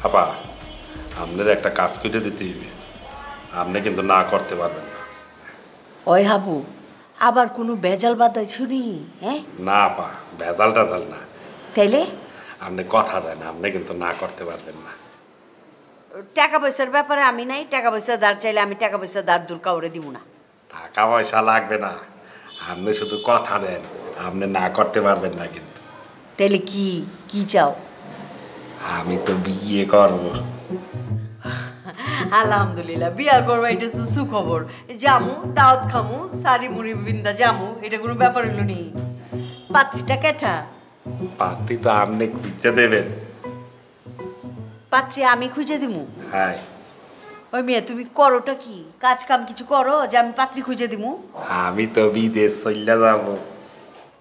আপা আপনার একটা কাজ করে দিতে হইবে, আপনি কিন্তু না করতে পারবেন না। ওই হাবু, আবার কোনো বেজাল বাদাই শুনি? হ্যাঁ না আপা, ভেজাল টেজাল না। তাইলে আপনি কথা দেন, আপনি কিন্তু না করতে পারবেন না। টাকা পয়সার ব্যাপারে আমি নাই, টাকা পয়সা দাঁড় চাইলে আমি টাকা পয়সা দাঁড় দূর কাউরে দিব না। টাকা পয়সা লাগবে না, আপনি শুধু কথা দেন, আপনি না করতে পারবেন না কিন্তু। তাইলে কি কি চাও? আমি তো বিয়ে করব। আলহামদুলিল্লাহ, বিয়া করবো, এটা তো সুখবর। জামু দাওয়াত খামু, সারি মুড়ি বিন্দা জামু, এটা কোনো ব্যাপার হইল নি? পাত্রীটা কেঠা? পাত্রী তো আপনি খুঁজতে দেবেন। পাত্রী আমি খুঁজে দিমু? হ্যাঁ। ওই মেয়ে, তুমি করোটা কি? কাজ কাম কিছু করো যে আমি পাত্রী খুঁজে দিমু? আমি তো বিদেশ চলে যাব।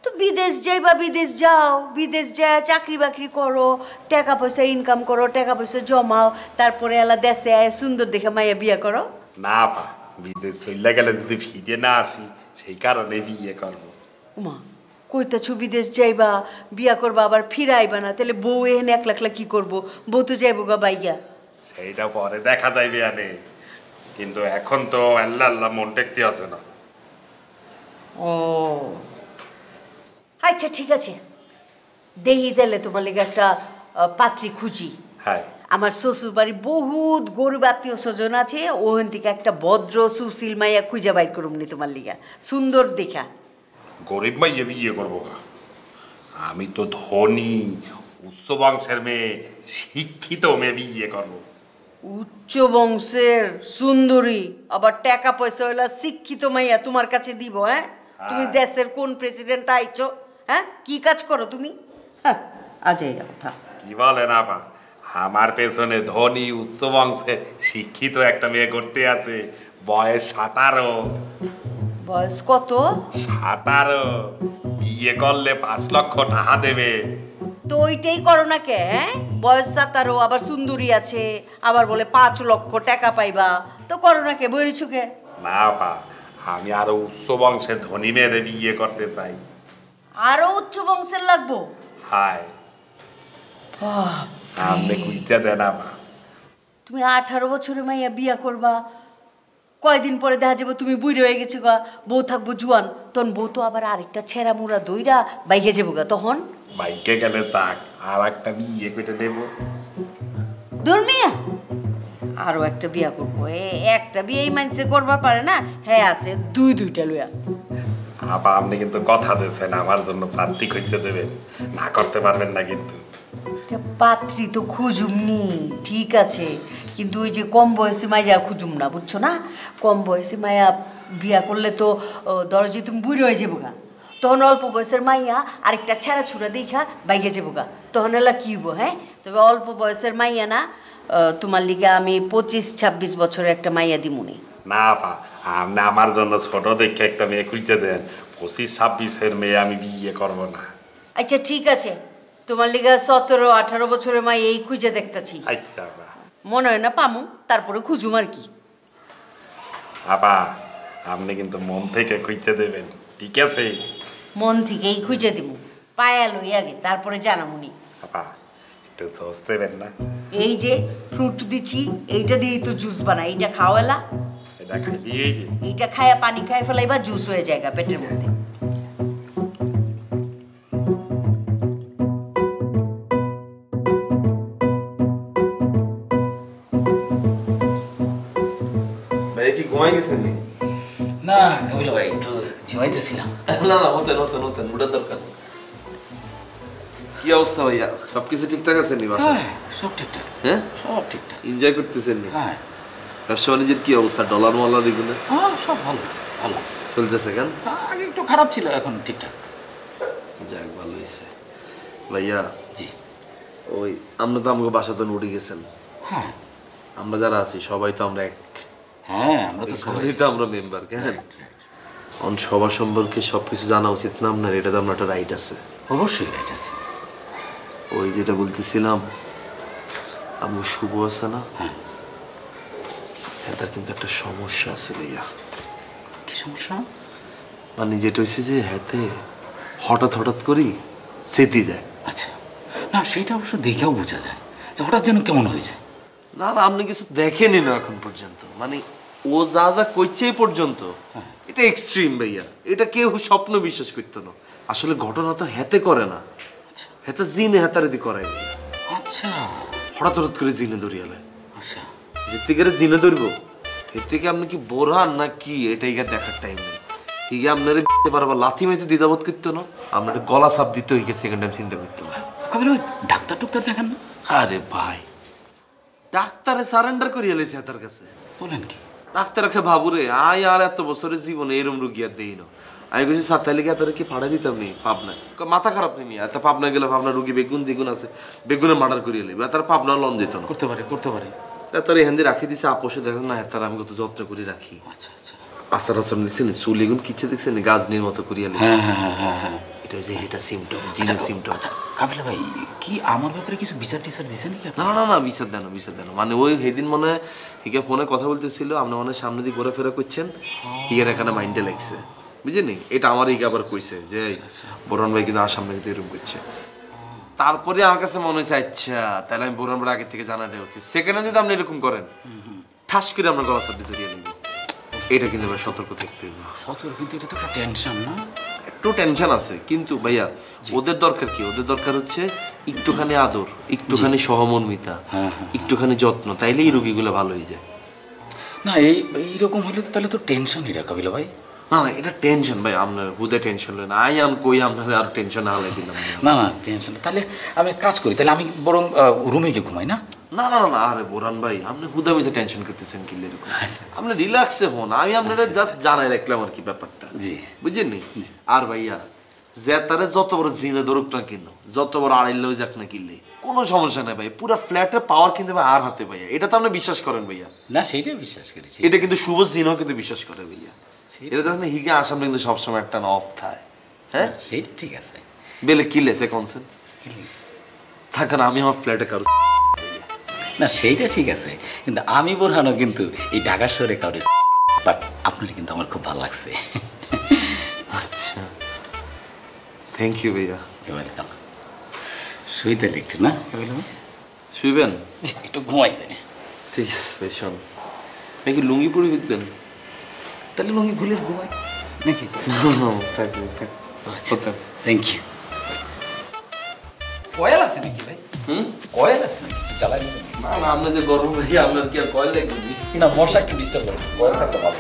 তো বিদেশ যাইবা, বিদেশ যাও, বিদেশ যায় চাকরি বাকরি করো, টাকা পয়সা ইনকাম করো, টাকা পয়সা জমাও, তারপরে এলা দেশে আয় সুন্দর দেখে মাইয়া বিয়ে করো। না পা, বিদেশ চলে গেলে যদি ফিরে না আসি, সেই কারণে বিয়ে করব। উমা, কইতাছো বিদেশ যাইবা, বিয়া করবা, আবার ফিরাইবা না, তাহলে বউ এখানে একলা একলা কি করবো? বউ তো যাইবো গা বাইয়া। সেইটা পরে দেখা যাইবে আনে, কিন্তু এখন তো আল্লাহ আল্লাহ মন টেকতে আছে না। ও আচ্ছা ঠিক আছে, দেহি তাহলে তোমার লেগে একটা পাত্রী খুঁজি। হ্যাঁ। আমার শ্বশুর বাড়ি বহুত গরিব আত্মীয় স্বজন আছে, ওখান থেকে একটা ভদ্র সুশীল মাইয়া খুঁজে বাইর করুমনি তোমার লিগা, সুন্দর দেখা। গরিব মাইয়ে বিয়ে করবো গা? আমি তো ধনী উচ্চ বংশের মেয়ে, শিক্ষিত মেয়ে বিয়ে করবো। উচ্চ বংশের সুন্দরী, আবার টাকা পয়সা হইলা শিক্ষিত মাইয়া তোমার কাছে দিব? হ্যাঁ, তুমি দেশের কোন প্রেসিডেন্ট আইছো? হ্যাঁ, কি কাজ করো তুমি? হ্যাঁ, আজ এই কথা কি বলেন আপা, আমার পেছনে ধনী উচ্চ বংশের শিক্ষিত একটা মেয়ে করতে আছে, বয়স 17। বয়স কত? 17। বিয়ে করলে 5 লক্ষ টাকা দেবে। তো ওইটাই করো না কে? বয়স 17, আবার সুন্দরী আছে, আবার বলে 5 লক্ষ টাকা পাইবা, তো করো না কে? বইরেছো কে? না পা, আমি আরো উচ্চ বংশের ধনী মেয়েরে বিয়ে করতে চাই। আরো উচ্চ বংশের লাগবো? হায়, আপনি কুইটা দেন আপা। তুমি 18 বছরে মাইয়া বিয়া করবা, কয়দিন পরে দেখা যাবে তুমি বুড়ি হয়ে গেছো গা, বউ থাকবো জুয়ান, তখন বউ তো আবার আরেকটা ছেঁড়া মুড়া দইরা বাইকে যাবো গা, তখন বাইকে গেলে তাক আর একটা বিয়ে করে দেব। দূর মিয়া, আরো একটা বিয়া করবো? একটা বিয়েই মানছে করবার পারে না, হ্যাঁ আছে দুইটা লইয়া। আপা আপনি কিন্তু কথা দিয়েছেন আমার জন্য পাত্রী খুঁজতে দেবেন, না করতে পারবেন না কিন্তু। পাত্রী তো খুঁজুমনি ঠিক আছে, কিন্তু ওই যে কম বয়সী মাইয়া খুঁজুম না, বুঝছো না? কম বয়সী মাইয়া বিয়া করলে তো দরজে তুমি বুড়ি হয়ে যাবো গা, তখন অল্প বয়সের মাইয়া আরেকটা ছেঁড়া ছুড়া দেখা বাইকে যাবো গা, তখন এলা কি হবো? হ্যাঁ, তবে অল্প বয়সের মাইয়া না, তোমার লিগে আমি 25-26 বছরের একটা মাইয়া দিমুনি। না আপা, আপনি আমার জন্য ছোট দেখে একটা মেয়ে খুঁজতে দেন, 25-26-এর মেয়ে আমি বিয়ে করব না। আচ্ছা ঠিক আছে, তোমার লিগে 17-18 বছরের মাই এই খুঁজে দেখতেছি। আচ্ছা আপা। মনে হয় না পামু, তারপরে খুঁজুম আর কি। আপা আপনি কিন্তু মন থেকে খুঁজতে দেবেন, ঠিক আছে? মন থেকেই খুঁজে দিব, পায়া লই আগে, তারপরে জানামুনি। আপা একটু দোষ দেবেন না? এই যে ফ্রুট দিচ্ছি, এইটা দিয়েই তো জুস বানাই, এইটা খাওয়ালা, এটা খাই দিয়েই যে এইটা খায়া পানি খায় ফেলাইবা, জুস হয়ে যায় পেটের মধ্যে। ভাই কি ঘুমাই গেছেন? না বুঝলো ভাই, একটু ঝিমাইতেছিলাম। না না, হতেন হতেন হতেন, ওটার দরকার। কি অবস্থা ভাইয়া, সবকিছু ঠিকঠাক আছে নি বাসায়? হ্যাঁ সব ঠিকঠাক। হ্যাঁ সব ঠিকঠাক। এনজয় করতেছেন নি? হ্যাঁ। ব্যবসা বাণিজ্যের কি অবস্থা? ডলার মলার এগুলো হ্যাঁ সব ভালো ভালো চলতেছে কেন? আগে একটু খারাপ ছিল, এখন ঠিকঠাক। যাক ভালো হয়েছে। ভাইয়া জি। ওই আমরা তো আমাকে বাসাতে উঠে গেছেন, হ্যাঁ আমরা যারা আছি সবাই তো আমরা এক, হ্যাঁ আমরা তো সবাই সবাই তো আমরা মেম্বার, কেন সবার সম্পর্কে সবকিছু জানা উচিত না আপনার? এটা তো আমরা একটা রাইট আছে। অবশ্যই রাইট আছে। ওই যেটা বলতেছিলাম, আমি শুভ আছে না, হ্যাঁ তার কিন্তু একটা সমস্যা আছে ভাইয়া। কি সমস্যা? মানে যেটা হয়েছে যে হাতে হঠাৎ হঠাৎ করি সেতি যায়। আচ্ছা, না সেটা অবশ্য দেখেও বোঝা যায়, যে হঠাৎ যেন কেমন হয়ে যায়। না না, আপনি কিছু দেখেনি না এখন পর্যন্ত, মানে ও যা যা কইছে এই পর্যন্ত এটা এক্সট্রিম ভাইয়া, এটা কেউ স্বপ্ন বিশ্বাস করতো না। আসলে ঘটনা তো হেতে করে না, হেতে জিনে হেতারেদি করায় ভাইয়া। আচ্ছা হঠাৎ হঠাৎ করে জিনে ধরিয়ালে, আচ্ছা যেতে গেলে জিনে ধরবো, এর থেকে আপনি কি বোরহান না কি এটা ইগা দেখার টাইম নেই। ঠিক আছে আপনার পারবা লাথি মাইতে দ্বিধাবোধ করতো না, আপনার গলা সাপ দিতে হইকে সেকেন্ড টাইম চিন্তা করতো না। কাবিল ভাই ডাক্তার টুক্তার দেখান না? আরে ভাই ডাক্তারে সারেন্ডার করিয়া লেছে তার কাছে। বলেন কি? ডাক্তারকে ভাবুরে আয় আর এত বছরের জীবনে এরম রুগী আর দেই না। আমি বলছি সাতাই লেগে তারা কি ফাড়া দিতাম নি পাবনায়, মাথা খারাপ নেই এত পাবনা গেলে পাবনা রুগী বেগুন যেগুন আছে বেগুনে মার্ডার করিয়ে লেবে, তার পাবনা লন যেত না। করতে পারে করতে পারে। তার এখান দিয়ে রাখি দিছে আপোষে, দেখেন না তার আমি কত যত্ন করে রাখি। আচ্ছা আচ্ছা আচার আচার দেখছেন চুল এগুন কিচ্ছে দেখছেন গাজনির মতো করিয়া লেছে। হ্যাঁ এটা যে এটা সিমটম, জিনের সিমটম। আচ্ছা কাবিল ভাই কি আমার ব্যাপারে কিছু বিচার টিচার দিছে নাকি? না না না বিচার দেন বিচার দেন, মানে ওই সেদিন মনে হিকে ফোনে কথা বলতেছিল, আপনি মনে সামনে দিয়ে ঘোরাফেরা করছেন, হিগের এখানে মাইন্ডে লাগছে বুঝলেন। এটা আমার হিকে আবার কইছে যে বোরহান ভাই কিন্তু আর সামনে কিন্তু এরকম করছে। তারপরে আমার কাছে মনে হয়েছে আচ্ছা তাহলে আমি বোরহান ভাই আগে থেকে জানা দেওয়া উচিত। সেকেন্ডে যদি আপনি এরকম করেন ঠাস করে আমরা গলা সাপ দিয়ে জড়িয়ে নেব, এটা কিন্তু ভাই সতর্ক থাকতে হবে। সতর্ক, কিন্তু এটা তো একটা টেনশন না? একটু টেনশন আছে কিন্তু ভাইয়া ওদের দরকার কি, ওদের দরকার হচ্ছে একটুখানি আদর, একটুখানি সহমর্মিতা, একটুখানি যত্ন, তাইলে এই রোগীগুলো ভালো হয়ে যায়। না এইরকম হলে তো তাহলে তো টেনশনই রা কাবিল ভাই। না না এটা টেনশন ভাই, আপনার হুদে টেনশন নেই না, আই আমি কই আপনার আর টেনশন না হলে দিলাম না না টেনশন। তাহলে আমি এক কাজ করি, তাহলে আমি বরং রুমে গিয়ে ঘুমাই না? না না না আরে বোরহান ভাই আপনি হুদা মিশে টেনশন করতেছেন কি এরকম, আপনি রিল্যাক্সে হন, আমি আপনারা জাস্ট জানাই রাখলাম আর কি ব্যাপারটা, জি বুঝছেন নি। আর ভাইয়া যে তারে যত বড় জিনে ধরুক না কিনো, যত বড় আড়াইলেও যাক না কিনলে কোনো সমস্যা নাই ভাই, পুরো ফ্ল্যাটের পাওয়ার কিন্তু ভাই আর হাতে ভাইয়া, এটা তো আপনি বিশ্বাস করেন ভাইয়া। না সেইটাই বিশ্বাস করি, এটা কিন্তু শুভ জিনও কিন্তু বিশ্বাস করে ভাইয়া, এটা দেখেন হিগে আসাম কিন্তু সবসময় একটা অফ থাকে। হ্যাঁ সেইটা ঠিক আছে। বেলে কি লেছে কনসেন থাকেন, আমি আমার ফ্ল্যাটে কারো না সেইটা ঠিক আছে, কিন্তু আমি বোরহানও কিন্তু এই ঢাকা শহরে কাউরে, বাট আপনার কিন্তু আমার খুব ভালো লাগছে। আচ্ছা থ্যাংক ইউ ভাইয়া। ওয়েলকাম। শুইতে একটু না কাবিল ভাই? শুইবেন? একটু ঘুমাইতে। ঠিক আছে ভাই, শোন নাকি লুঙ্গি পরে বুঝবেন, তাহলে লুঙ্গি খুলে ঘুমাই নাকি? Thank you. কয়েল আছে নাকি ভাই? কয়েল আছে নাকি? চালাই না না আপনি যে গরম ভাইয়া আপনার কি আর কয়েল লাগবে না, মশা একটু ডিস্টার্ব করে, কয়েল থাকতে ভালো।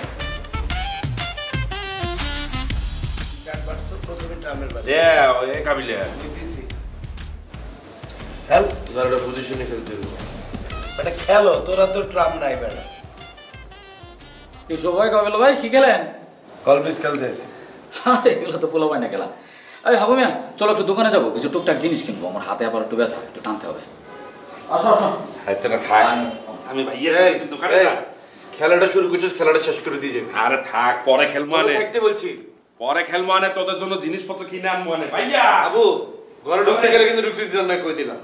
পজিশনে খেলতে হবে, মানে খেলো, তোরা তো ট্রাম নাই বেটা। এই সবাই কাবিল ভাই কি খেলেন? কলবিস খেলতে এসে এগুলো তো পোলা পায় না খেলা। এই হাবু মিয়া চলো একটু দোকানে যাবো, কিছু টুকটাক জিনিস কিনবো, আমার হাতে আবার একটু ব্যথা, একটু টানতে হবে। আসো আসো। আমি ভাইয়া দোকানে যা। খেলাটা শুরু করছিস, খেলাটা শেষ করে দিয়ে যাবে। আরে থাক পরে খেলবো আনে, থাকতে বলছি পরে খেলবো আনে, তোদের জন্য জিনিসপত্র কিনে আনবো আনে। ভাইয়া আবু ঘরে ঢুকতে গেলে কিন্তু ঢুকতে দিতাম না, কই দিলাম।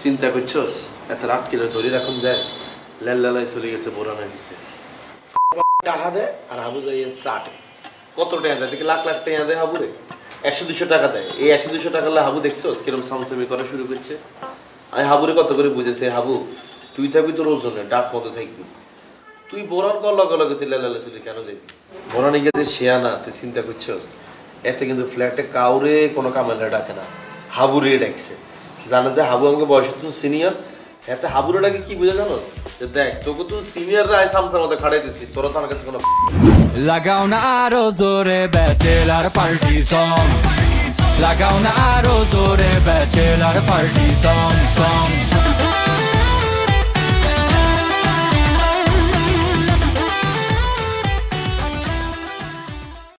চিন্তা করছস এত রাত কিলো ধরে রাখুন যায়, লাল্লালাই চলে গেছে বোরানা দিছে টাকা দেয় আর হাবু যাইয়ে চাটে। কত টাকা দেয় দেখে, লাখ লাখ টাকা দেয় হাবুরে, 100-200 টাকা দেয়। এই 100-200 টাকা হাবু দেখছস কিরম সামসামি করা শুরু করছে। আমি হাবুরে কত করে বুঝেছে, হাবু তুই থাকবি তোর ওজনে, ডাক কত থাকবি, তুই বোরান কর লগে লগে তুই লাল্লা চলে কেন যাবি? বোরানি গেছে শেয়ানা, তুই চিন্তা করছস। এতে কিন্তু ফ্ল্যাটে কাউরে কোনো কামেলা ডাকে না, হাবুরে ডাকছে। জানা যায় হাবু আমাকে বয়সে তুমি সিনিয়র, এতে হাবুরে ডাকে কি বুঝে জানোস, যে দেখ তোকে তুই সিনিয়ররা সামসার মধ্যে খাড়াই দিছি, তোরা তো আমার কাছে কোনো লাগাও না আরো জোরে ব্যাচেলার পার্টি সং, লাগাও না আরো জোরে ব্যাচেলার পার্টি সং সং।